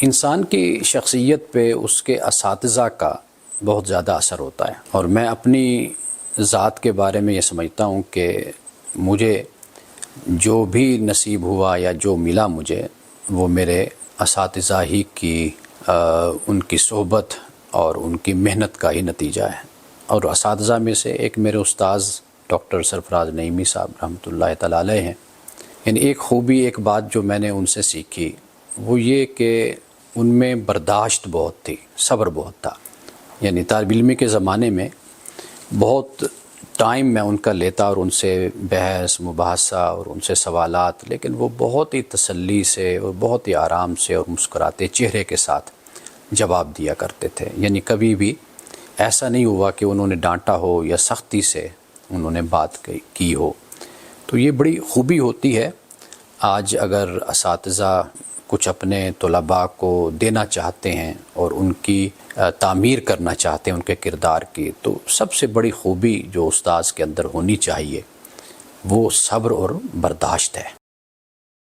انسان کی شخصیت پہ اس کے اساتذہ کا بہت زیادہ اثر ہوتا ہے، اور میں اپنی ذات کے بارے میں یہ سمجھتا ہوں کہ مجھے جو بھی نصیب ہوا یا جو ملا مجھے، وہ میرے اساتذہ ہی کی ان کی صحبت اور ان کی محنت کا ہی نتیجہ ہے۔ اور اساتذہ میں سے ایک میرے استاذ ڈاکٹر سرفراز نعیمی صاحب رحمۃ اللہ تعالیٰ علیہ ہیں۔ یعنی ایک خوبی، ایک بات جو میں نے ان سے سیکھی وہ یہ کہ ان میں برداشت بہت تھی، صبر بہت تھا۔ یعنی طالب علمی کے زمانے میں بہت ٹائم میں ان کا لیتا اور ان سے بحث مباحثہ اور ان سے سوالات، لیکن وہ بہت ہی تسلی سے اور بہت ہی آرام سے اور مسکراتے چہرے کے ساتھ جواب دیا کرتے تھے۔ یعنی کبھی بھی ایسا نہیں ہوا کہ انہوں نے ڈانٹا ہو یا سختی سے انہوں نے بات کی ہو۔ تو یہ بڑی خوبی ہوتی ہے۔ آج اگر اساتذہ کچھ اپنے طلباء کو دینا چاہتے ہیں اور ان کی تعمیر کرنا چاہتے ہیں ان کے کردار کی، تو سب سے بڑی خوبی جو استاذ کے اندر ہونی چاہیے وہ صبر اور برداشت ہے۔